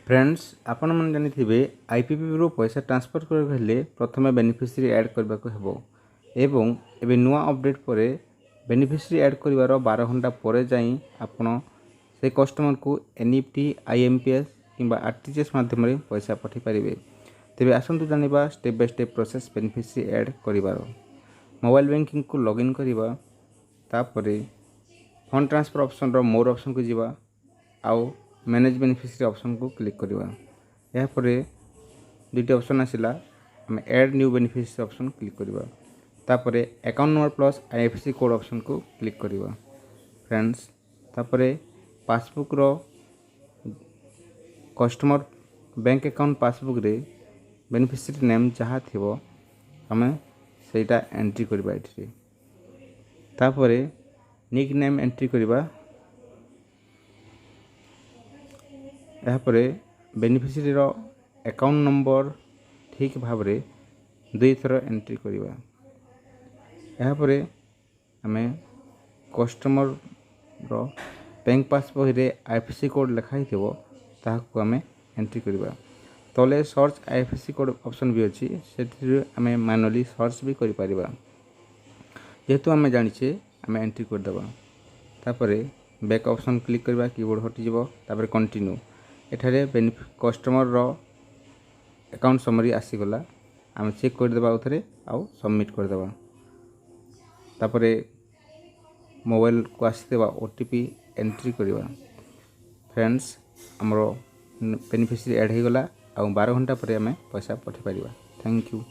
Friends आपण मन जानिथिबे IPP रो पैसा ट्रांसफर करबा हेले प्रथमे बेनिफिशियरी ऐड करबा को हेबो एवं एबे नुआ अपडेट परे बेनिफिशियरी ऐड करिवार 12 घंटा परे जाई आपण से कस्टमर को एनईएफटी आईएमपीएस किंबा आरटीजीएस माध्यम रे पैसा पठि परिबे। तेबे आसंतु जानिबा step by step process beneficiary add करिवार। मोबाइल बैंकिंग को लॉगिन करिबा तापरे फंड ट्रांसफर ऑप्शन रो मोर ऑप्शन को जिबा आउ मैनेज बेनिफिशियरी ऑप्शन को क्लिक करिबा। या परे दुटी ऑप्शन आसिला हम add new beneficiary option click करिबा। तापरे account number plus IFSC code option को क्लिक करिबा। फ्रेंड्स तापरे पासबुक रो कस्टमर बैंक अकाउंट पासबुक रे बेनिफिशियरी नेम जहाँ थिबो हमें सेटा एंट्री करिबा। एठी तापरे निक नेम एंट्री करिबा। यापरे बेनिफिशियरी रो अकाउंट नंबर ठीक भाव रे 2 थर एंट्री करिबा। यापरे हमें कस्टमर रो बैंक पासबुक रे आईएफएससी कोड लिखाई थिबो ताहाको हमें एंट्री करिबा। तले सर्च आईएफएससी कोड ऑप्शन भी अछि सेठी हमें मैनुअली सर्च भी करि परिबा। जेहेतु हमें जानिछे हमें एंट्री कर देबा। तापरे बैक ऑप्शन क्लिक करिबा कीबोर्ड हटि जिवो। तापरे कंटिन्यू एठारे कस्टमर रो अकाउंट समरी आसी गला आम चेक कर देबा उथरे आउ सबमिट कर देबा। तापरे मोबाइल को आसी देबा ओटीपी एंट्री करिबा। फ्रेंड्स हमरो बेनिफिशियरी ऐड हो गला आ 12 घंटा पर हमें पैसा पठि परिबा। Thank you.